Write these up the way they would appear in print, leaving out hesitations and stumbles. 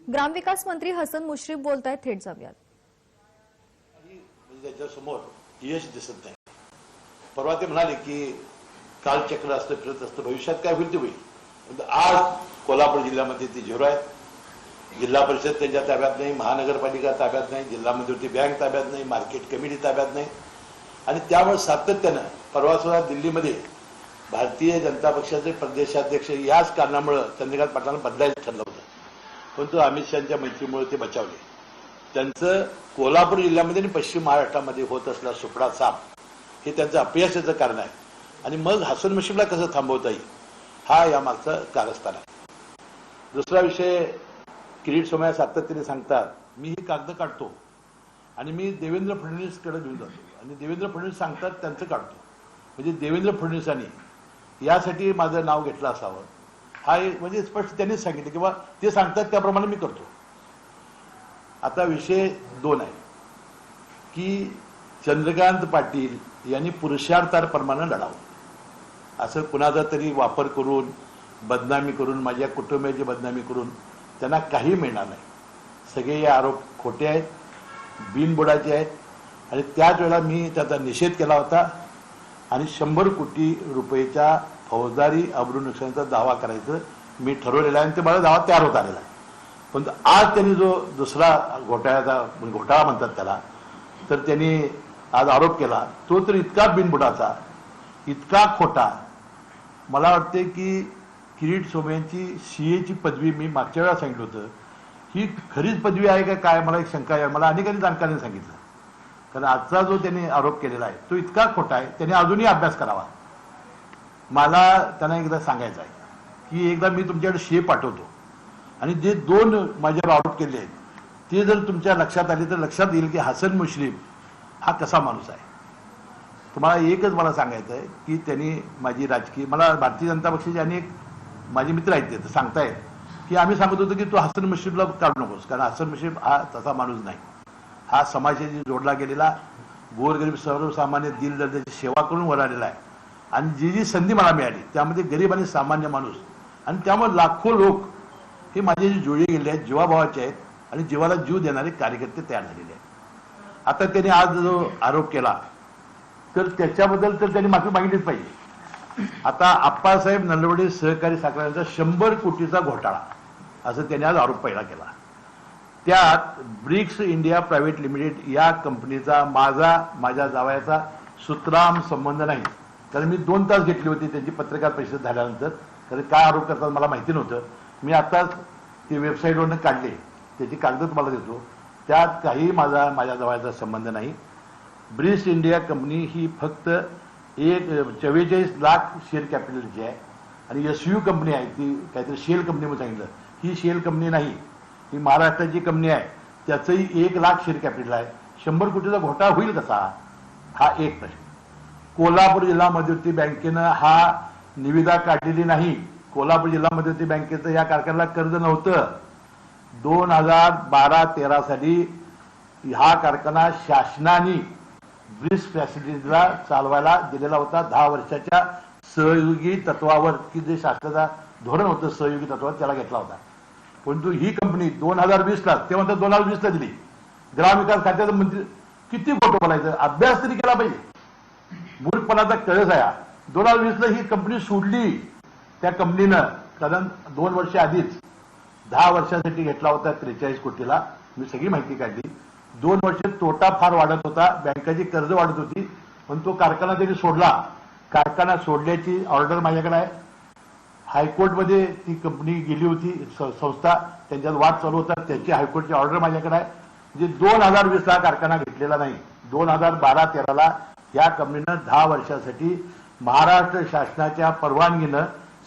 ग्रामविकास मंत्री हसन मुश्रीफ बोलतायत, थेट जाऊयात. त्याच्यासमोर यश दिसत नाही. परवा ते म्हणाले की कालचक्र असतं फिरत असतं, भविष्यात काय होईल ते होईल. आज कोल्हापूर जिल्ह्यामध्ये ती झिरो आहे. जिल्हा परिषद त्यांच्या ताब्यात नाही, महानगरपालिका ताब्यात नाही, जिल्हा मध्यवर्ती बँक ताब्यात नाही, मार्केट कमिटी ताब्यात नाही. आणि त्यामुळे सातत्यानं परवा सुद्धा दिल्लीमध्ये भारतीय जनता पक्षाचे प्रदेशाध्यक्ष याच कारणामुळे चंद्रकांत पाटलांना बदलायचं ठरलं होतं, परंतु अमित शहाच्या मैत्रीमुळे ते बचावले. त्यांचं कोल्हापूर जिल्ह्यामध्ये आणि पश्चिम महाराष्ट्रामध्ये होत असलेला सुपडा साप हे त्यांचं अपयशाचं कारण आहे. आणि मग हसन मुश्रीफला कसं थांबवता येईल हा यामागचं कारस्थान आहे. दुसरा विषय, किरीट सोमय्या सातत्याने सांगतात मी ही कागद काढतो आणि मी देवेंद्र फडणवीसकडे घेऊन जातो आणि देवेंद्र फडणवीस सांगतात त्यांचं काढतो. म्हणजे देवेंद्र फडणवीसांनी यासाठी माझं नाव घेतलं असावं हा म्हणजे स्पष्ट त्यांनीच सांगितलं किंवा ते सांगतात त्याप्रमाणे मी करतो. आता विषय दोन आहे की चंद्रकांत पाटील यांनी पुरुषार्थाप्रमाणे लढावं. असं कुणाचा तरी वापर करून बदनामी करून माझ्या कुटुंबियाची बदनामी करून त्यांना काही मिळणार नाही. सगळे हे आरोप खोटे आहेत, बिनबुडाचे आहेत. आणि त्याच वेळेला मी त्याचा निषेध केला होता आणि 100 कोटी रुपयेच्या फौजदारी अब्रू नुकसानीचा दावा करायचं मी ठरवलेला आहे आणि ते मला दावा तयार होत आलेला आहे. पण आज त्यांनी जो दुसरा घोटाळा म्हणतात त्याला, तर त्यांनी आज आरोप केला तो तर इतका बिनबुडाचा, इतका खोटा. मला वाटते की किरीट सोमय्यांची सीएची पदवी मी मागच्या वेळा सांगितलं होतं ही खरीच पदवी आहे का काय, मला एक शंका आहे. मला अनेकांनी जाणकारांनी सांगितलं. कारण आजचा जो त्यांनी आरोप केलेला आहे तो इतका खोटा आहे, त्यांनी अजूनही अभ्यास करावा. मला त्यांना एकदा सांगायचं आहे की एकदा मी तुमच्याकडे सीए पाठवतो आणि जे 2 माझ्यावर आरोप केले आहेत ते जर तुमच्या लक्षात आले तर लक्षात येईल की हसन मुश्रीफ हा कसा माणूस आहे. तुम्हाला एकच मला सांगायचं आहे की त्यांनी माझी राजकीय, मला भारतीय जनता पक्षाचे अनेक माझे मित्र आहेत ते सांगतायत की आम्ही सांगत होतो की तू हसन मुश्रीफला काढू नकोस, कारण हसन मुश्रीफ हा तसा माणूस नाही. हा समाजाशी जोडला गेलेला, गोरगरीब सर्वसामान्य दिलदर्जाची सेवा करून वर आलेला आहे. आणि जी संधी मला मिळाली त्यामध्ये गरीब आणि सामान्य माणूस आणि त्यामुळे लाखो लोक हे माझे जे जोडले गेले आहेत, जीवाभावाचे आहेत आणि जीवाला जीव देणारे कार्यकर्ते तयार झालेले आहेत. आता त्यांनी आज जो आरोप केला तर त्याच्याबद्दल तर त्यांनी माफी मागितलीच पाहिजे. आता आप्पासाहेब नलवडे सहकारी साखर कारखान्याचा 100 कोटीचा घोटाळा असं त्यांनी आज आरोप पहिला केला. त्यात ब्रिक्स इंडिया प्रायव्हेट लिमिटेड या कंपनीचा माझ्या जावयाचा सुतराम संबंध नाही. कारण मी 2 तास घेतली होती त्यांची पत्रकार परिषद झाल्यानंतर, कारण काय आरोप करतात मला माहिती नव्हतं. मी आताच ते वेबसाईटवरनं काढले, त्याची कागद तुम्हाला देतो. त्यात काही माझ्या जावयाचा संबंध नाही. ब्रिक्स इंडिया कंपनी ही फक्त 44 लाख शेअर कॅपिटलची आहे आणि एसयू कंपनी आहे ती काहीतरी शेल कंपनी म्हणून सांगितलं. ही शेल कंपनी नाही, ही महाराष्ट्राची कंपनी आहे, त्याचंही 1 लाख शेअर कॅपिटल आहे. 100 कोटीचा घोटाळा होईल कसा हा एक प्रश्न. कोल्हापूर जिल्हा मध्यवर्ती बँकेनं हा निविदा काढलेली नाही. कोल्हापूर जिल्हा मध्यवर्ती बँकेचं या कारखान्याला कर्ज नव्हतं. 2012-13 साली हा कारखाना शासनाने ब्रिक्स फॅसिलिटीजला चालवायला दिलेला होता 10 वर्षाच्या सहयोगी तत्वावर, की जे शासनाचा धोरण होतं सहयोगी तत्वावर त्याला घेतला होता. परंतु ही कंपनी 2020ला, ते म्हणतात 2020ला दिली. ग्रामविकास खात्याचा मंत्री किती खोटं बोलायचं, अभ्यास तरी केला पाहिजे. मूर्खपणाचा कळस आहे. 2020ला ही कंपनी सोडली त्या कंपनीनं, कारण 2 वर्ष आधीच 10 वर्षासाठी घेतला होता 43 कोटीला. मी सगळी माहिती काढली. 2 वर्ष तोटा फार वाढत होता, बँकाची कर्ज वाढत होती, पण तो कारखाना त्यांनी सोडला. कारखाना सोडल्याची ऑर्डर माझ्याकडे आहे. हायकोर्टमध्ये ती कंपनी गेली होती, संस्था त्यांच्यात वाद चालू होता, त्याची हायकोर्टची ऑर्डर माझ्याकडे आहे. म्हणजे 2020ला कारखाना घेतलेला नाही. 2012-13ला या कंपनीनं 10 वर्षासाठी महाराष्ट्र शासनाच्या परवानगीनं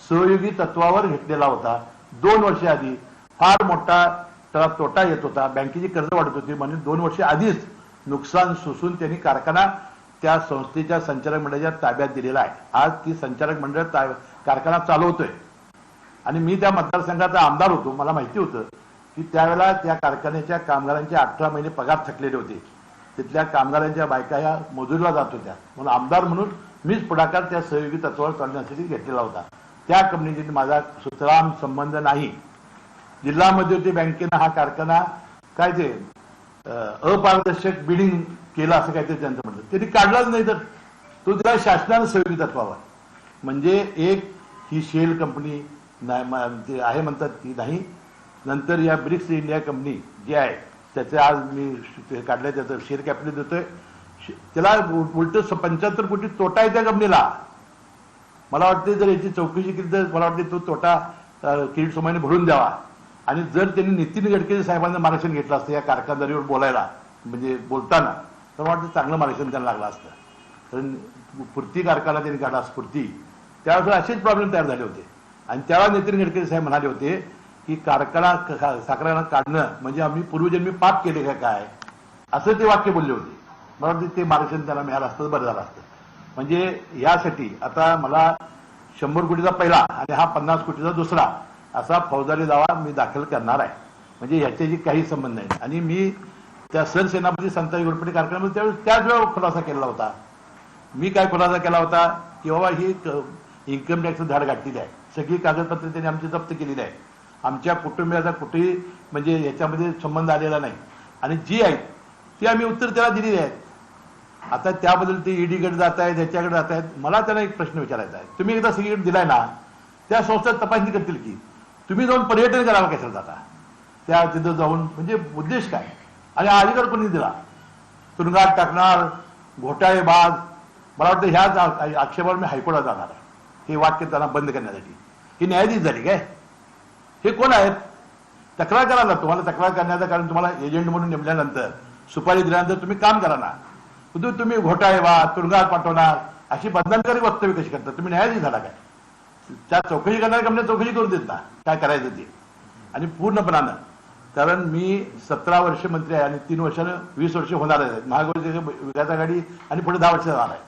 सहयोगी तत्वावर घेतलेला होता. 2 वर्ष आधी फार मोठा त्याला तोटा येत होता, बँकेची कर्ज वाढत होती, म्हणून 2 वर्ष आधीच नुकसान सोसून त्यांनी कारखाना त्या संस्थेच्या संचालक मंडळाच्या ताब्यात दिलेला आहे. आज ती संचालक मंडळ कारखाना चालवतोय आणि मी त्या मतदारसंघाचा आमदार होतो. मला माहिती होतं की त्यावेळेला त्या कारखान्याच्या कामगारांचे 18 महिने पगार थकलेले होते. तिथल्या कामगारांच्या बायका ह्या मजुरीला जात होत्या, म्हणून आमदार म्हणून मीच पुढाकार त्या सहयोगी तत्वावर चालण्यासाठी घेतलेला होता. त्या कंपनीशी माझा सुतराम संबंध नाही. जिल्हा मध्यवर्ती बँकेनं हा कारखाना काय ते अपारदर्शक बिडिंग केलं असं काहीतरी त्यांचं म्हणतं. त्यांनी काढलाच नाही तर तो त्याला शासनानं स्थगित व्हावा. म्हणजे एक ही शेल कंपनी आहे म्हणतात ती नाही. नंतर या ब्रिक्स इंडिया कंपनी जी आहे त्याचे आज मी काढलंय त्याचं शेअर कॅपिटल देतोय. त्याला उलट 75 कोटी तोटा आहे त्या कंपनीला. मला वाटते जर याची चौकशी केली तर मला वाटते तो तोटा किरीट सोमय्यांनी भरून द्यावा. आणि जर त्यांनी नितीन गडकरी साहेबांना मार्गदर्शन घेतलं असतं या कारखानदारीवर बोलायला म्हणजे बोलताना तर मला वाटतं चांगलं मार्गदर्शन त्यांना लागलं असतं. कारण स्फूर्ती कारखाना त्यांनी काढला स्फूर्ती त्यावेळेस असेच प्रॉब्लेम तयार झाले होते. आणि त्यावेळेला नितीन गडकरी साहेब म्हणाले होते की कारखाना साखर काढणं म्हणजे आम्ही पूर्वजन्मी पाप केले का काय असं ते वाक्य बोलले होते. मला वाटतं ते मार्गदर्शन त्यांना मिळालं असतं बरं झालं असतं. म्हणजे यासाठी आता मला 100 कोटीचा पहिला आणि हा 50 कोटीचा दुसरा असा फौजदारी दावा मी दाखल करणार आहे. म्हणजे ह्याच्याशी काही संबंध नाही. आणि मी त्या सरसेनापती संताजी घोरपडे कारखान्यामध्ये त्यावेळेस त्याच वेळेला खुलासा केलेला होता. मी काय खुलासा केला होता की बाबा ही इन्कम टॅक्स धाड घातलेली आहे. सगळी कागदपत्रे त्यांनी आमची जप्त केलेली आहे. आमच्या कुटुंबियाचा कुठेही म्हणजे याच्यामध्ये संबंध आलेला नाही. आणि जी आहेत ती आम्ही उत्तर त्याला दिलेली आहेत. आता त्याबद्दल ते ईडीकडे जात आहेत ह्याच्याकडे जात आहेत. मला त्यांना एक प्रश्न विचारायचा आहे. तुम्ही एकदा सगळीकडे दिलाय ना त्या संस्था तपासणी करतील की तुम्ही जाऊन पर्यटन करायला कशाला जाता त्या तिथं जाऊन म्हणजे उद्देश काय. आणि हा अधिकार कोणी दिला. तुरुंगात टाकणार घोटाळेबाज. मला वाटतं ह्याच आक्षेपावर मी हायकोर्टात जाणार आहे हे वाक्य त्यांना बंद करण्यासाठी. ही न्यायाधीश झाली काय. हे कोण आहेत तक्रार करायला. तुम्हाला तक्रार करण्याचं कारण तुम्हाला एजंट म्हणून नेमल्यानंतर सुपारी दिल्यानंतर तुम्ही काम करा ना. तुम्ही घोटाळेबाज तुरुंगात पाठवणार अशी बदनामकारी वक्तव्य कशी करता. तुम्ही न्यायाधीश झाला काय. त्या चौकशी करणाऱ्या कंपन्या चौकशी करून देत ना काय करायचं ते. आणि पूर्णपणानं कारण मी 17 वर्ष मंत्री आहे आणि 3 वर्षानं 20 वर्ष होणार आहे. महाविकास विकास आघाडी आणि पुढे 10 वर्ष जाणार आहे.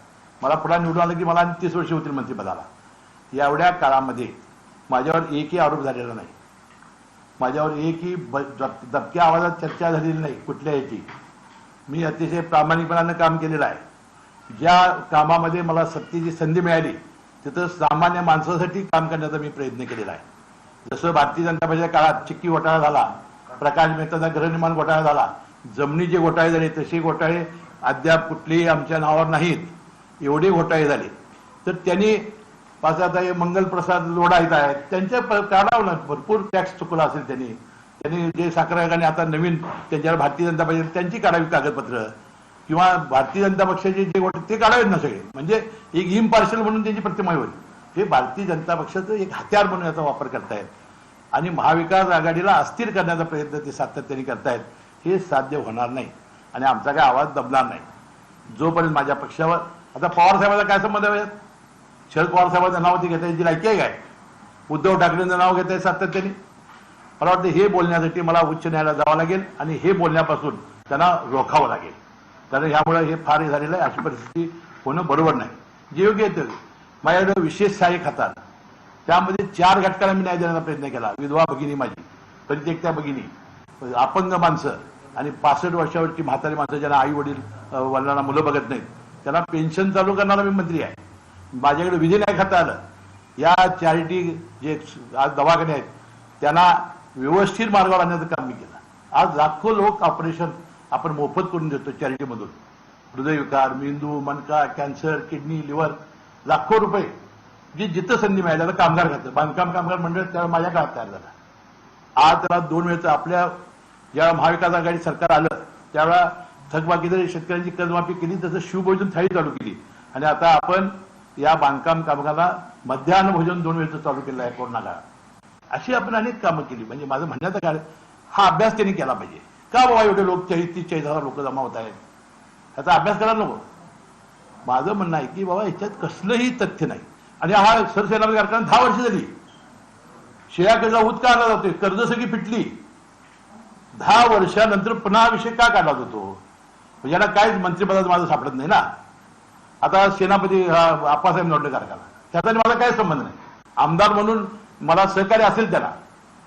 मला पुढे निवडून आलं की मला आणि 30 वर्ष होतील मंत्रिपदाला. एवढ्या काळामध्ये माझ्यावर एकही आरोप झालेला नाही. माझ्यावर एकही दबक्या आवाजात चर्चा झालेली नाही कुठल्या याची. मी अतिशय प्रामाणिकपणानं काम केलेलं आहे. ज्या कामामध्ये मला सत्तेची संधी मिळाली तिथं सामान्य माणसासाठी काम करण्याचा मी प्रयत्न केलेला आहे. जसं भारतीय जनता पक्षाच्या काळात चिक्की घोटाळा झाला, प्रकाश मेहताचा गृहनिर्माण घोटाळा झाला, जमिनीचे घोटाळे झाले, तसे घोटाळे अद्याप कुठलेही आमच्या नावावर नाहीत. एवढे घोटाळे झाले तर त्यांनी आता हे मंगलप्रसाद लोढायत आहेत त्यांच्या काढावं भरपूर टॅक्स चुकला असेल. त्यांनी जे साखर कारखाने आता नवीन त्यांच्यावर भारतीय जनता पक्ष त्यांची काढावी कागदपत्र किंवा भारतीय जनता पक्षाचे जे घोटाळे ते काढावेत ना सगळे. म्हणजे एक इम्पार्शल म्हणून त्यांची प्रतिमा होईल. हे भारतीय जनता पक्षाचं एक हत्यार म्हणून याचा वापर करतायत आणि महाविकास आघाडीला अस्थिर करण्याचा प्रयत्न ते सातत्याने करतायत. हे साध्य होणार नाही आणि आमचा काय आवाज दबणार नाही जोपर्यंत माझ्या पक्षावर. आता पवार साहेबांचा काय संबंध आहे. शरद पवार साहेबांचं नाव ते घेता याची लायकी आहे काय. उद्धव ठाकरेंचं नाव घेत आहे सातत्याने. मला वाटतं हे बोलण्यासाठी मला उच्च न्यायालयात जावं लागेल आणि हे बोलण्यापासून त्यांना रोखावं लागेल. कारण ह्यामुळे हे फार झालेलं आहे. अशी परिस्थिती होणं बरोबर नाही. जे योग्य आहे माझ्याकडे विशेष सहाय्यक खातात त्यामध्ये 4 घटकाला मी न्याय देण्याचा प्रयत्न केला. विधवा भगिनी माझी परित्यक्त्या भगिनी अपंग माणसं आणि 65 वर्षावरची म्हातारी माणसं ज्यांना आई वडील वडिलांना मुलं बघत नाहीत त्यांना पेन्शन चालू करणारा मी मंत्री आहे. माझ्याकडे विजय न्याय खातं आलं. या चॅरिटी जे आज दवाखाने आहेत त्यांना व्यवस्थित मार्गावर आणण्याचं काम मी केलं. आज लाखो लोक ऑपरेशन आपण मोफत करून देतो चॅरिटीमधून. हृदयविकार मेंदू मणका कॅन्सर किडनी लिव्हर लाखो रुपये जी जिथं संधी मिळाली. कामगार खातं बांधकाम कामगार मंडळ त्यावेळेला माझ्या काळात तयार झाला. आज त्याला 2 वेळचं आपल्या ज्यावेळा महाविकास आघाडी सरकार आलं त्यावेळेला थकबाकीदारी शेतकऱ्यांची कर्जमाफी केली तसं शिवभोजन थाळी चालू केली आणि आता आपण या बांधकाम कामगारांना मध्यान्ह भोजन 2 वेळचं चालू केलं आहे कोरोना काळात. अशी आपण अनेक कामं केली. म्हणजे माझं म्हणण्याचं काय हा अभ्यास त्यांनी केला पाहिजे. का बाबा एवढे लोक 30-40 लोक जमा होत आहेत ह्याचा अभ्यास करायला नको. माझं म्हणणं आहे की बाबा याच्यात कसलंही तथ्य नाही. आणि हा सरसेनापती कारखाना 10 वर्ष झाली शेळ्या कर्जा उत का आणला जातोय. कर्ज सगळी फिटली. 10 वर्षानंतर पुन्हा विषय का काढला जातो. यांना काय मंत्रिपदाचं माझं सापडत नाही ना. आता सेनापती आप्पासाहेब नोडले कारखाना त्याचा माझा काय संबंध नाही. आमदार म्हणून मला सहकार्य असेल त्याला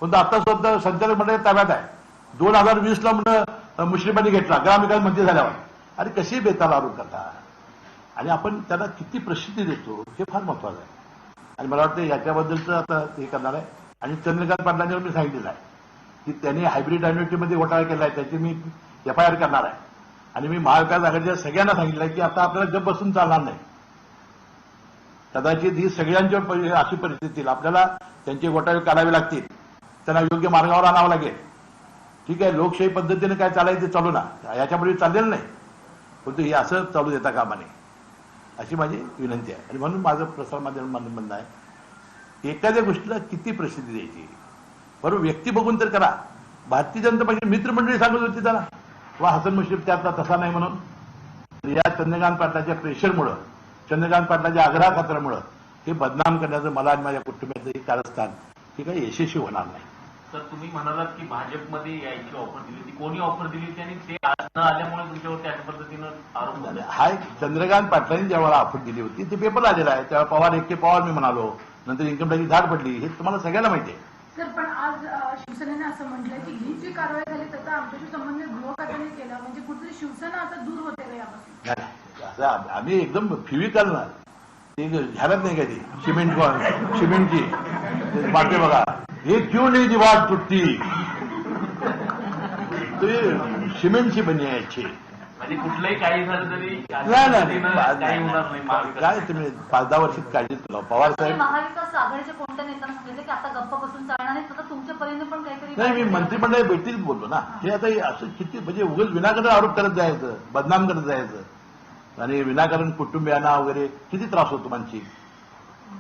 पण तो आता स्वतः संचालक मंडळ ताब्यात आहे. 2020ला म्हणून मुश्रीफांनी घेतला ग्रामविकास मंत्री झाल्यावर. अरे कशी बेताल आरोप करता आणि आपण त्यांना किती प्रसिद्धी देतो हे फार महत्वाचं आहे. आणि मला वाटतं याच्याबद्दलचं आता हे करणार आहे. आणि चंद्रकांत पाटलांवर मी सांगितलेलं आहे की त्यांनी हायब्रिड युनिव्हर्सिटीमध्ये घोटाळा केला आहे त्याची मी एफआयआर करणार आहे आणि मी महाविकास आघाडीच्या सगळ्यांना सांगितलं की आता आपल्याला गप बसून चालणार नाही. कदाचित ही सगळ्यांच्या अशी परिस्थिती येईल, आपल्याला त्यांचे घोटाळे करावे लागतील, त्यांना योग्य मार्गावर आणावं लागेल. ठीक आहे, लोकशाही पद्धतीने काय चालायचं ते चालू ना, याच्यापुढे चाललेलं नाही, परंतु हे असं चालू देता कामा नये अशी माझी विनंती आहे. आणि म्हणून माझं प्रसारमाध्यम म्हणणं आहे, एखाद्या गोष्टीला किती प्रसिद्धी द्यायची, बरोबर व्यक्ती बघून तर करा. भारतीय जनता पक्षाची मित्रमंडळी सांगत होती त्याला वा हसन मुश्रीफ त्यातला तसा नाही म्हणून. या चंद्रकांत पाटलाच्या प्रेशरमुळं, चंद्रकांत पाटलाच्या आग्रहाखातरामुळं हे बदनाम करण्याचं मला आणि माझ्या कुटुंबाचं हे कारस्थान हे काही यशस्वी होणार नाही. तर तुम्ही म्हणालात की भाजपमध्ये यायची ऑफर दिली होती, कोणी ऑफर दिली होती आणि ते आज न आल्यामुळे तुमच्यावर त्याच पद्धतीनं आरोप झाले. हा एक चंद्रकांत पाटलांनी ज्या मला ऑफर दिली होती ते पेपर आलेला आहे, तेव्हा पवार एकटे पवार मी म्हणालो, नंतर इन्कम टॅक्सची धाड पडली, हे तुम्हाला सगळ्यांना माहिती आहे. सर, पण आज शिवसेनेने असं म्हटलंय की ही जी कारवाई झाली त्याचा आमच्याशी संबंध गृह खात्याने केला, म्हणजे कुठेतरी शिवसेना आता दूर होते का यापासून? नाही, असं आम्ही एकदम फिविकल ना, ते झालंच नाही का ती सिमेंटची बाटे बघा, हे क्यों नाही ती वाट तुटती, ते सिमेंटची बनी आहे याची. म्हणजे कुठलंही काही झालं तरी नाही काही होणार नाही. काय तुम्ही 5-10 वर्षात काळजी तुला पवार साहेब. महाविकास आघाडीच्या कोणत्या नेत्यांना सांगितलं की आता गप्प बसून चालणार नाही, तर तुमच्या परीने पण काहीतरी. नाही, मी मंत्रिमंडळ बैठकीत बोललो ना, हे आता असं किती म्हणजे उगाच विनाकारण आरोप करत जायचं, बदनाम करत जायचं आणि विनाकारण कुटुंबियांना वगैरे किती त्रास होतो मानसिक,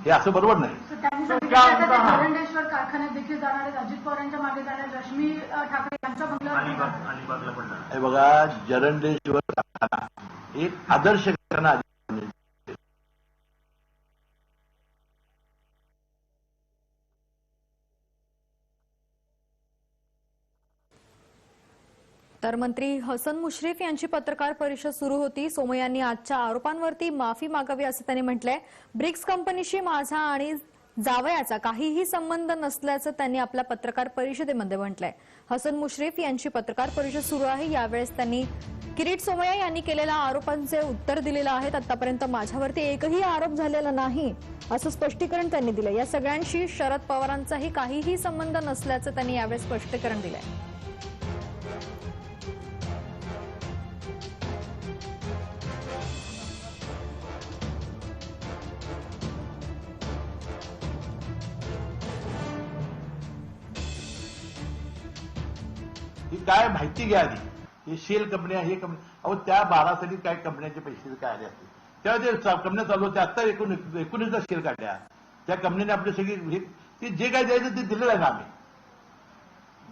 हे असं बरोबर नाही. तर त्यांनी सांगितलं की आता ते जरंडेश्वर कारखान्यात देखील जाणार आहेत, अजित पवारांच्या मागे जाणार, रश्मी ठाकरे यांच्या बंगल्यावर. अलिबागला पडणार. हे बघा, जरंडेश्वर कारखाना एक आदर्श कारखाना तर मंत्री हसन मुश्रीफ यांची पत्रकार परिषद सुरू होती. सोमय्यांनी आजच्या आरोपांवरती माफी मागावी असं त्यांनी म्हटलंय. ब्रिक्स कंपनीशी माझा आणि जावयाचा काहीही संबंध नसल्याचं त्यांनी आपल्या पत्रकार परिषदेमध्ये म्हटलंय. हसन मुश्रीफ यांची पत्रकार परिषद सुरू आहे. यावेळेस त्यांनी किरीट सोमय्या यांनी केलेल्या आरोपांचे उत्तर दिलेलं आहे. आतापर्यंत माझ्यावरती एकही आरोप झालेला नाही असं स्पष्टीकरण त्यांनी दिलं. या सगळ्यांशी शरद पवारांचाही काहीही संबंध नसल्याचं त्यांनी यावेळेस स्पष्टीकरण दिलंय. ही काय माहिती घ्या आधी. हे शेल कंपन्या, हे कंपनी, अहो त्या 12 साली काय कंपन्यांचे पैसे काय आले असते, तेव्हा ते कंपन्या चालू होत्या. आता 19चा शेल काढल्या त्या कंपनीने आपली सगळी ते जे काय द्यायचं ते दिलेलं आहे ना आम्ही.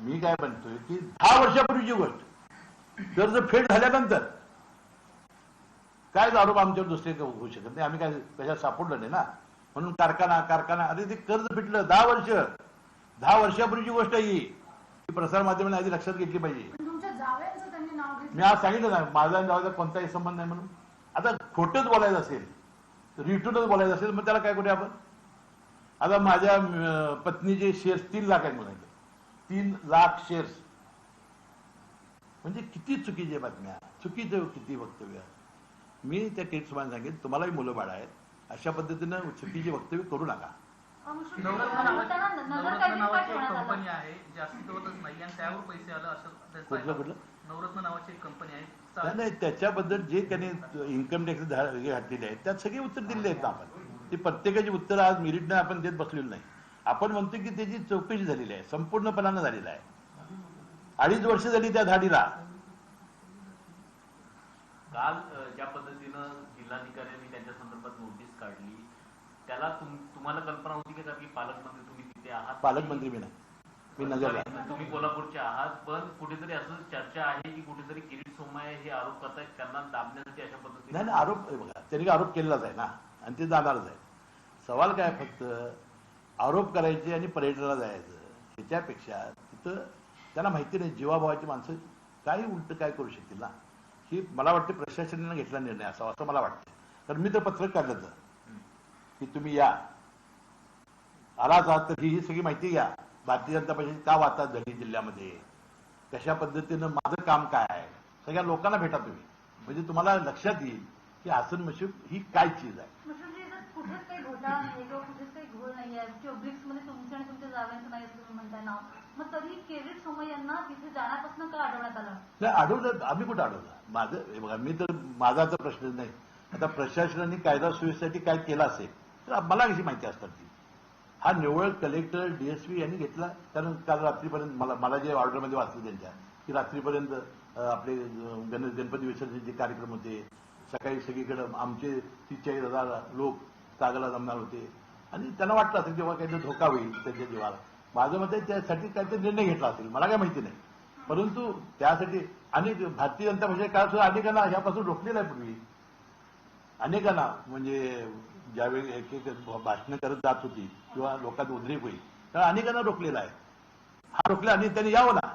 मी काय म्हणतोय की 10 वर्षापूर्वीची गोष्ट कर्ज फेड झाल्यानंतर काय आरोप आमच्यावर दुसरे होऊ शकत नाही. आम्ही काय कशा सापडलं नाही ना, म्हणून कारखाना अरे ते कर्ज फिटलं 10 वर्षापूर्वीची गोष्ट आहे ही. प्रसार माध्यमांनी आधी लक्षात घेतली पाहिजे. तुमच्या जावयाचं त्यांनी नाव घेतलं. मी आज सांगितलं ना, माझा आणि जावयाचा कोणताही संबंध नाही म्हणून. आता खोटंच बोलायचं असेल, रिटूनच बोलायचं असेल, मग त्याला काय करूया आपण. आता माझ्या पत्नीचे शेअर्स 3 लाख आहेत म्हणायचे, 3 लाख शेअर्स म्हणजे किती चुकीच्या बातम्या, चुकीचं किती वक्तव्य. मी त्या केसमान सांगेन, तुम्हालाही मुलं बाळ आहेत, अशा पद्धतीनं चुकीचे वक्तव्य करू नका. नगर नावाची एक कंपनी आहे जी अस्तित्वातच नाही आणि त्यावर पैसे आलं असं. कुठलं नवरत्न नावाची एक कंपनी आहे. नाही, त्याच्याबद्दल जे त्यांनी इन्कम टॅक्स घातलेले आहेत त्यात सगळे उत्तर दिलेले आहेत ना आपण. ती प्रत्येकाची उत्तर आज मेरिटने आपण देत बसलेलो नाही. आपण म्हणतो की त्याची चौकशी झालेली आहे, संपूर्णपणानं झालेला आहे. 2.5 वर्ष झाली त्या धाडीला. काल ज्या पद्धतीनं जिल्हाधिकाऱ्यांनी त्यांच्या संदर्भात नोटीस काढली, त्याला तुम्हाला कल्पना होती का की पालकमंत्री तुम्ही तिथे आहात? पालकमंत्री मी नाही, मी नगरला. तुम्ही कोल्हापूरचे आहात, पण कुठेतरी असं चर्चा आहे की कुठेतरी किरीट सोमय्या हे आरोप करतायत, त्यांना दाबण्यासाठी अशा पद्धतीने. नाही, आरोप बघा, त्यांनी आरोप केलेलाच आहे ना आणि ते जाणारच आहे. सवाल काय, फक्त आरोप करायचे आणि पर्यटनाला जायचं, ह्याच्यापेक्षा तिथं त्यांना माहिती नाही जीवाभावाची माणसं काही उलट काय करू शकतील ना. ही मला वाटते प्रशासनाने घेतला निर्णय असावा असं मला वाटतं. तर मी तर पत्रक काढलं तर की तुम्ही या, आलाच आहात तर ही सगळी माहिती घ्या. भारतीय जनता पक्षाची का वाताहत झाली जिल्ह्यामध्ये, कशा पद्धतीनं माझं काम काय आहे, सगळ्या लोकांना भेटा तुम्ही, म्हणजे तुम्हाला लक्षात येईल की हसन मुश्रीफ ही काय चीज आहे. कुठेच काही घोटाळा नाही किंवा कुठेच काही घोळ नाही आहे किंवा ब्रिक्स मध्ये तुमच्या आणि तुमच्या जावयांचं नाही असं तुम्ही म्हणताय ना. मग तरी किरीट सोमय्यांना तिथे जाण्यापासून का अडवण्यात आलं? नाही अडवलं, आम्ही कुठं अडवलं? माझं हे बघा, मी तर माझा तर प्रश्न नाही. आता प्रशासनाने कायदा सुव्यवस्थेसाठी काय केलं असेल तर मला कशी माहिती असतात ती. हा निव्वळ कलेक्टर डीएसपी यांनी घेतला, कारण काल रात्रीपर्यंत मला जे ऑर्डरमध्ये वाचलं त्यांच्या की रात्रीपर्यंत आपले गणपती विसर्जनचे कार्यक्रम होते, सकाळी सगळीकडे आमचे 30,000 लोक कागला जमणार होते आणि त्यांना वाटलं असेल किंवा काहीतरी धोका होईल त्यांच्या जीवाला. माझं मत आहे त्यासाठी काहीतरी निर्णय घेतला असेल, मला काय माहिती नाही. परंतु त्यासाठी आणि भारतीय जनता पक्षाच्या काळात सुद्धा अनेकांना ह्यापासून रोखलेलं आहे. पूर्वी अनेकांना म्हणजे ज्यावेळी एक एक भाषणं करत जात होती किंवा लोकांत उद्रेक होईल त्याला अनेकांना रोखलेला आहे. हा रोखला आणि त्यांनी यावं ना,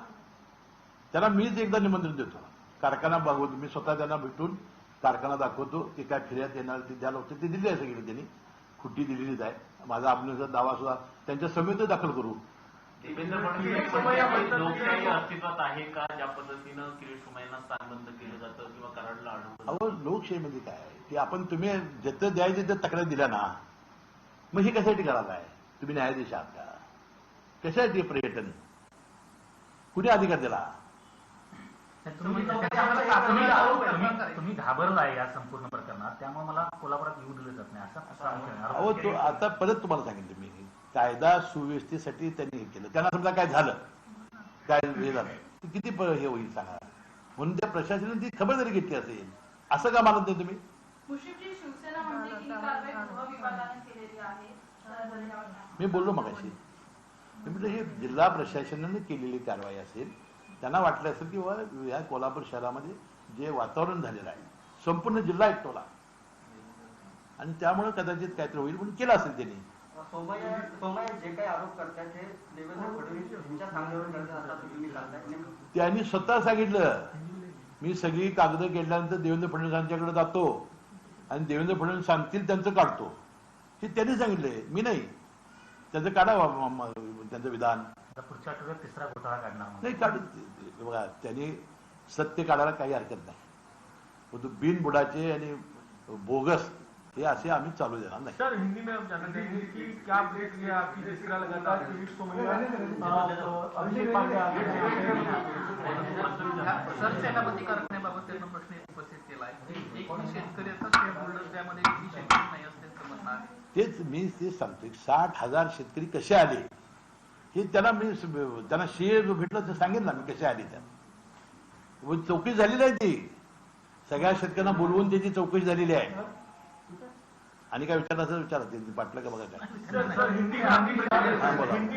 त्यांना मीच एकदा निमंत्रण देतो, कारखाना बघवतो, मी स्वतः त्यांना भेटून कारखाना दाखवतो की काय फिर्याद येणार ती द्यायला होते ते दिली आहे सगळी, त्यांनी खुट्टी दिलेलीच आहे. माझा आपल्याचा दावा सुद्धा त्यांच्या समितीत दाखल करू. देवेंद्र फडणवीस म्हणजे लोकशाही अस्तित्वात आहे का? ज्या पद्धतीनं किरीट सोमय्यांना स्थानबद्ध केलं जातं किंवा कराडला अडवलं? अहो लोकशाही म्हणजे काय की आपण तुम्ही जिथं द्यायचे ते तक्रार दिल्या ना, मग हे कशासाठी करायला आहे? तुम्ही न्यायाधीश आहात का? कशासाठी पर्यटन कुणी अधिकार दिला? तुम्ही घाबरलाय या संपूर्ण प्रकरणात, त्यामुळे मला कोल्हापुरात येऊ दिलं जात नाही असा अहो तो आता परत तुम्हाला सांगितलं मी, कायदा सुव्यवस्थेसाठी त्यांनी हे केलं. त्यांना समजा काय झालं, काय हे झालं, किती हे होईल सांगा. म्हणून त्या प्रशासनाने ती खबरदारी घेतली असेल, असं का मानत नाही तुम्ही? मुश्रीफची शिवसेना म्हणते की ही कारवाई गृह विभागाने केलेली आहे. मी बोललो मगाशी, मी म्हटलं हे जिल्हा प्रशासनाने केलेली कारवाई असेल. त्यांना वाटलं असेल की बाबा या कोल्हापूर शहरामध्ये जे वातावरण झालेलं आहे, संपूर्ण जिल्हा एकटोला आणि त्यामुळे कदाचित काहीतरी होईल म्हणून केलं असेल त्यांनी. सोमय्या जे काही आरोप करतात ते देवेंद्र फडणवीस यांच्या सांगण्यावरून करतात असं तुम्ही सांगताय. त्यांनी स्वतः सांगितलं, मी सगळी कागदं केल्यानंतर देवेंद्र फडणवीसांच्याकडे जातो आणि देवेंद्र फडणवीस सांगतील त्यांचं काढतो, हे त्यांनी सांगितलंय, मी नाही. त्याचं काढा त्यांचं विधान. पुढच्या आठवड्यात तिसरा घोटाळा काढणार नाही काढत बघा, त्यांनी सत्य काढायला काही हरकत नाही, परंतु बिनबुडाचे आणि बोगस हे असे आम्ही चालू देणार नाही. सर हिंदी में आप जानना चाहेंगे कि क्या ब्रेक लिया आपकी जिस तरह लगातार किरीट सोमय्या अभिषेक पांडे सर सेनापती कारखान्याबाबत त्यांना प्रश्न उपस्थित केला आहे. एक शेतकरी असतात त्या बुलढाण्यामध्ये किती शेतकरी नाही असते समजणार आहे. तेच मी ते सांगतोय, 60,000 शेतकरी कसे आले हे त्यांना मी त्यांना शेअर भेटलं तर सांगेन ना मी कसे आले. त्या चौकशी झालेली आहे, ती सगळ्या शेतकऱ्यांना बोलवून त्याची चौकशी झालेली आहे. आणि काय विचारलं असं विचारा, ते पाटलं का बघा काय. सर हिंदी में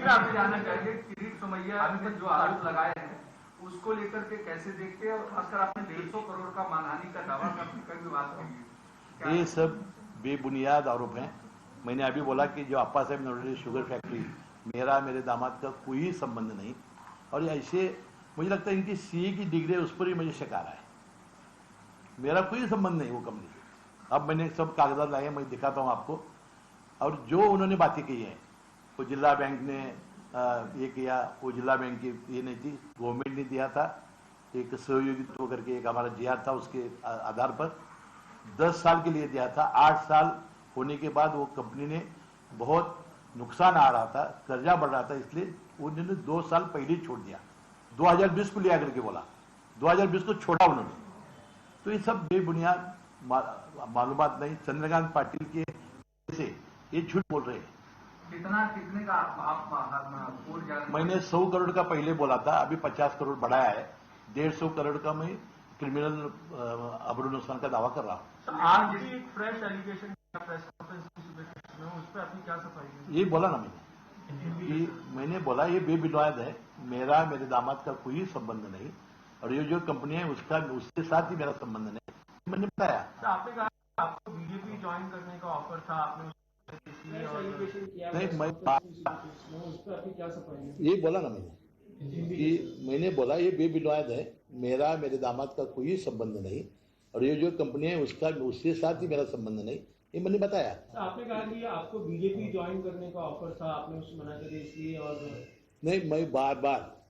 आप जानना चाहेंगे किरीट सोमय्या ने जो आरोप लगाए हैं उसको लेकर के कैसे देखते हैं, और खासकर आपने 150 करोड़ का मानहानि का दावा कभी बात की? ये सब बेबुनियाद आरोप हैं. मैंने अभी बोला कि जो अप्पा साहब नरोडे शुगर फैक्ट्री, मेरा मेरे दामाद का कोई संबंध नहीं. और ऐसे मुझे लगता है इनकी सीए की डिग्री है, उस पर ही मुझे शक आ रहा है. मेरा कोई संबंध नहीं वो कंपनी से. अब मैंने सब कागजात लाए, मैं दिखाता हूँ आपको. और जो उन्होंने बातें की हैं, वो जिला बैंक ने ये किया, वो जिला बैंक की ये नहीं थी, गवर्नमेंट ने दिया था एक सहयोगित्व करके, एक हमारा जीआर था, उसके आधार पर 10 साल के लिए दिया था. 8 साल होने के बाद वो कंपनी ने बहुत नुकसान आ रहा था, कर्जा बढ़ रहा था, इसलिए उन्होंने 2 साल पहले छोड़ दिया. 2020 को लिया करके बोला, 2020 को छोड़ा उन्होंने. तो ये सब बेबुनियाद मालूमात नहीं. चंद्रकांत पाटिल के से ये झूठ बोल रहे हैं. कितने का आप मैंने 100 करोड़ का पहले बोला था, अभी 50 करोड़ बढ़ाया है. 150 करोड़ का मैं क्रिमिनल अबरू नुकसान का दावा कर रहा हूँ. आज की एक फ्रेश एलिगेशन प्रेस कॉन्फ्रेंस की सुबह में, उस पर आपकी क्या सफाई? ये बोला ना मैंने बोला ये बेबुनियाद है, मेरा मेरे दामाद का कोई संबंध नहीं, और ये जो कंपनी है उसके साथ ही मेरा संबंध नहीं, मैंने बताया. आपने कहा आपको बीजेपी ज्वाइन करने का ऑफर था, आपने नहीं, मैं क्या सफाई? ये बोला ना मैंने बोला ये बेबुनियाद है, मेरा मेरे दामाद का कोई संबंध नहीं, और ये जो कंपनी है उसके साथ ही मेरा संबंध नहीं, ये मैंने बताया. आपने कहा कि आपको बीजेपी ज्वाइन करने का ऑफर था, आपने उससे मना कर दिया इसलिए? और नहीं, मैं बार बार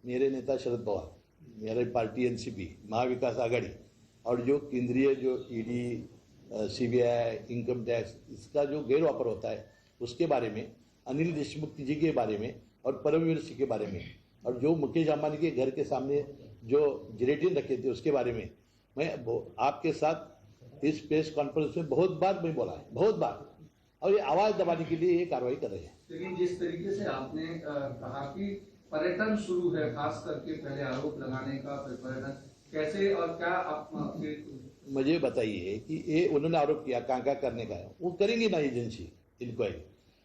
मेरे नेता शरद पवार, मेरी पार्टी एनसीपी महाविकास आघाड़ी, और जो केंद्रीय जो ईडी सीबीआई इनकम टैक्स इसका जो गैर वापर होता है उसके बारे में, अनिल देशमुख जी के बारे में और परमवीर सिंह के बारे में और जो मुकेश अंबानी के घर के सामने जो जिलेटिन रखे थे उसके बारे में मैं आपके साथ इस प्रेस कॉन्फ्रेंस में बहुत बार मैं बोला है, बहुत बार, और ये आवाज दबाने के लिए ये कार्रवाई कर रहे हैं। लेकिन जिस तरीके से आपने कहा कि पर्यटन शुरू है, खास करके पहले आरोप लगाने का, फिर पर्यटन कैसे और क्या आप मुझे बताइए कि ये उन्होंने आरोप किया कांका करने का, वो करेंगी ना एजेंसी इंक्वायरी,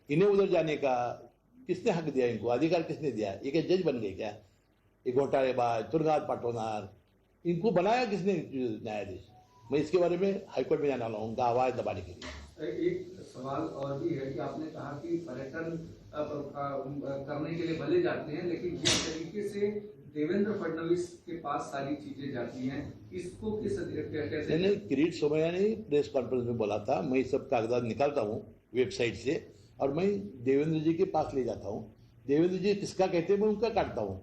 इन्हें उधर जाने का किसने हक दिया, इनको अधिकार किसने दिया? ये क्या जज बन गए क्या? ये घोटालेबाज तुरुंगात पाठवणार, इनको बनाया किसने न्यायाधीश? मैं इसके बारे में हाईकोर्ट में जाने वाला हूँ, उनका आवाज दबाने के लिए। एक सवाल और भी है कि आपने कहा कि पर्यटन करने के लिए भले जाते हैं, लेकिन जिस तरीके से देवेंद्र फडणवीस के पास सारी चीजें जाती हैं, इसको कैसे? मैंने किरीट सोमैया ने प्रेस कॉन्फ्रेंस में बोला था, मैं सब कागजात निकालता हूँ वेबसाइट से और मैं देवेंद्र जी के पास ले जाता हूँ, देवेंद्र जी किसका कहते हैं मैं उनका काटता हूँ,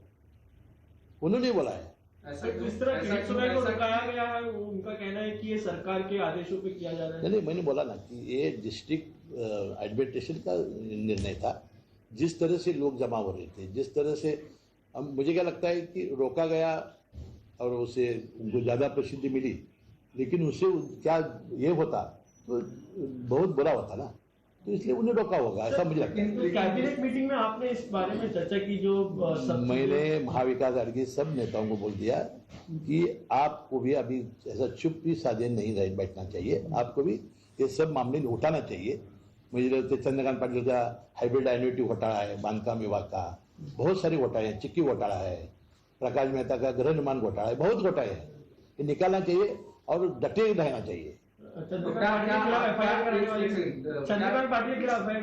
उन्होंने बोला है। जिस तरह किरीट सोमैया को रखाया गया है, उनका कहना है कि ये सरकार के आदेशों पे किया जा रहा है। नहीं, मैंने बोला ना कि ये डिस्ट्रिक्ट एडमिनिस्ट्रेशन का निर्णय था। जिस तरह से लोग जमा हो रहे थे, जिस तरह से अब मुझे क्या लगता है कि रोका गया और उसे उनको ज़्यादा प्रसिद्धि मिली, लेकिन उससे क्या ये होता तो बहुत बुरा होता ना, तो इसलिए उन्हें रोका होगा, ऐसा मुझे लगता है। कैबिनेट मीटिंग में आपने इस बारे में चर्चा की, जो मैंने महाविकास आघाड़ी के सब नेताओं को बोल दिया कि आपको भी अभी ऐसा चुप भी साधे नहीं रह बैठना चाहिए, आपको भी ये सब मामले उठाना चाहिए। मुझे लगता है चंद्रकांत पाटिल का हाइब्रिड एन्युटी घोटाला है, बांधकाम विभाग का बहुत सारे घोटाले हैं, चिक्की घोटाला है, प्रकाश मेहता का गृह निर्माण घोटाला है, बहुत घोटाले हैं, ये निकालना चाहिए और डटे रहना चाहिए। चंद्रकांत पाटिल के खिलाफ मैं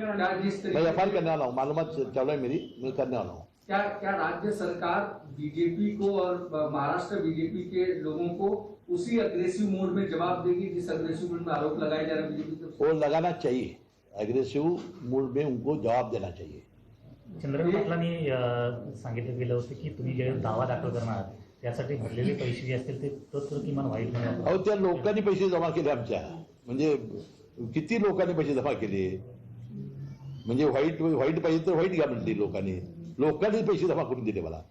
एफ करने वाला हूँ, मालूमात चल रहा है मेरी, मैं करने वाला हूँ। क्या राज्य सरकार बीजेपी को और महाराष्ट्र बीजेपी के लोगों को उसी अग्रेसिव मोड में जवाब देगी जिस अग्रेसिव मोड में आरोप लगाए जा रहे हैं बीजेपी? वो लगाना चाहिए, अग्रेसिव मूड में उनको जवाब देना चाहिए। चंद्रकांत पाटलांनी सांगितलं गेलं होतं की तुम्ही जे दावा दाखल करणार आहात त्यासाठी भरलेले पैसे जे असतील ते तर किमान व्हाईल म्हणून. अहो त्या लोकांनी पैसे जमा केले आमच्या, म्हणजे किती लोकांनी पैसे जमा केले, म्हणजे व्हाईट पाहिजे तर व्हाईट घ्या म्हणली लोकांनी पैसे जमा करून दिले मला।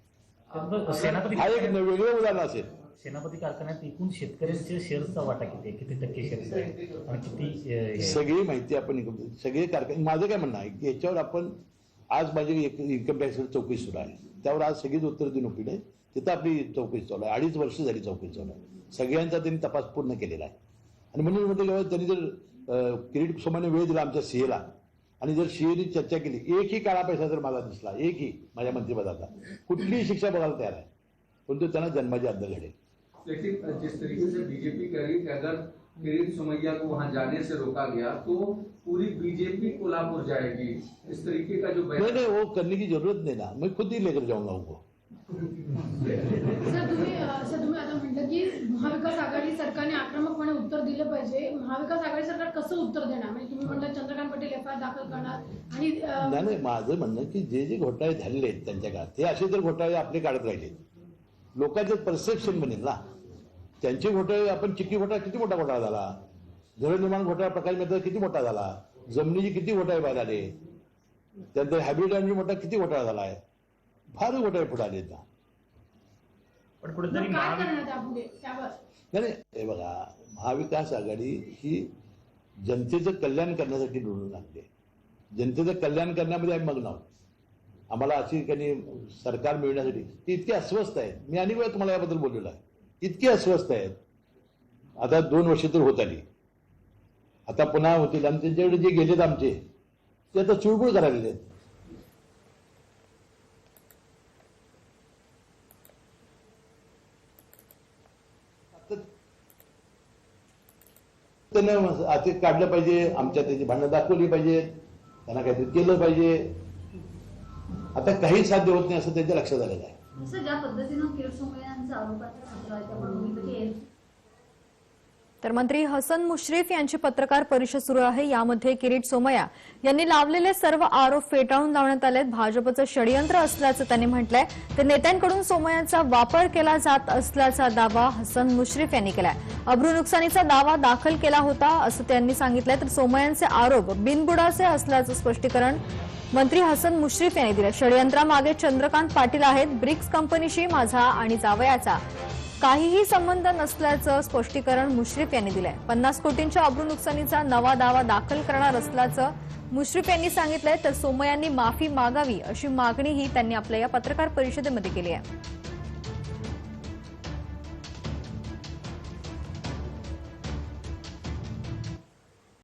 सेनापती हा एक वेगळं उदाहरण असेल। सेनापती कारखान्यात एकूण शेतकऱ्यांचे शेअर्सचा वाटा किती टक्के शेअर्स आहे आणि किती सगळी माहिती आपण सगळे कारखाने, माझं काय म्हणणं आहे की याच्यावर आपण आज माझी इन्कम टॅक्स चौकशी सुरू आहे, त्यावर आज सगळीच उत्तर देऊन उपयोग आहे, तिथं आपली चौकशी चालू आहे, 2.5 वर्ष झाली चौकशी चालू आहे, सगळ्यांचा त्यांनी तपास पूर्ण केलेला आहे। आणि म्हणून म्हणजे त्यांनी जर किरीट सोमैयाने वेळ दिला आमच्या सीएला आणि जर सीएने चर्चा केली, एकही काळा पैसा जर मला दिसला, एकही माझ्या मंत्रिपदाचा, कुठलीही शिक्षा बघायला तयार आहे, परंतु त्यांना जन्माची हद्द घडेल। लेकिन जिस तरीके से बीजेपी कह रही कि अगर किरीट सोमैया को वहां जाने से रोका गया तो पूरी बीजेपी कोल्हापुर जाएगी, इस तरीके का जो नहीं, वो करने की जरूरत नहीं ना, मैं खुद ही लेकर जाऊंगा उनको। सर तुम्ही आता म्हटलं की महाविकास आघाडी सरकारने आक्रमकपणे उत्तर दिलं पाहिजे, महाविकास आघाडी सरकार कसं उत्तर देणार? म्हणजे तुम्ही म्हणता चंद्रकांत पाटील एफ दाखल करणार आणि नाही, माझं म्हणणं की जे घोटाळे झालेले आहेत त्यांच्या काळात, ते असे जर घोटाळे आपले काढत राहिले, लोकांचं परसेप्शन बनेल ना, त्यांचे घोटाळे, आपण चिक्की घोटाळा किती मोठा घोटाळा झाला, गृहनिर्माण घोटाळा प्रकाश मेहता किती मोठा झाला, जमिनीचे किती घोटाळे बाहेर आले, त्यानंतर हायब्रिड एन्युटी मोठा किती घोटाळा झाला आहे, फार घोटाळे पुढे आले ना। पण कुठेतरी काय करणार त्यापुढे त्यावर? नाही, हे बघा, महाविकास आघाडी ही जनतेचं कल्याण करण्यासाठी निवडून लागते, जनतेचं कल्याण करण्यामध्ये आम्ही मग्न आहोत। आम्हाला अशी काही सरकार मिळण्यासाठी ती इतके अस्वस्थ आहेत, मी अनेक वेळा तुम्हाला याबद्दल बोललेलो आहे, इतके अस्वस्थ आहेत। आता 2 वर्ष तर होत आली, आता पुन्हा होतील, आणि त्यांच्याकडे जे गेलेत आमचे ते आता चुळबुळ करायला आहेत। त्यांना आता काढलं पाहिजे, आमच्या त्याची भांडणं दाखवली पाहिजे, त्यांना काहीतरी केलं पाहिजे, आता काही साध्य होत नाही असं त्यांच्या लक्षात आलेलं आहे। सर ज्या पद्धतीनं किरीट सोमय्यांचं आरोपाचं सूत्र आहे त्यामुळे तर मंत्री हसन मुश्रीफ यांची पत्रकार परिषद सुरू आहे, यामध्ये किरीट सोमय्या यांनी लावलेले सर्व आरोप फेटाळून लावण्यात आलेत, भाजपचं षडयंत्र असल्याचं त्यांनी म्हटलंय, तर नेत्यांकडून सोमय्यांचा वापर केला जात असल्याचा दावा हसन मुश्रीफ यांनी केलाय। अब्रू नुकसानीचा दावा दाखल केला होता असं त्यांनी सांगितलंय, तर सोमय्यांचे आरोप बिनबुडाचे असल्याचं स्पष्टीकरण मंत्री हसन मुश्रीफ यांनी दिले. षडयंत्रामागे चंद्रकांत पाटील आहेत. ब्रिक्स कंपनीशी माझा आणि जावयाचा काहीही संबंध नसल्याचं स्पष्टीकरण मुश्रीफ यांनी दिलंय. 50 कोटींच्या अब्रू नुकसानीचा नवा दावा दाखल करणार असल्याचं मुश्रीफ यांनी सांगितलंय. तर सोमय्यांनी माफी मागावी अशी मागणीही त्यांनी आपल्या या पत्रकार परिषदेमध्ये केली आहे.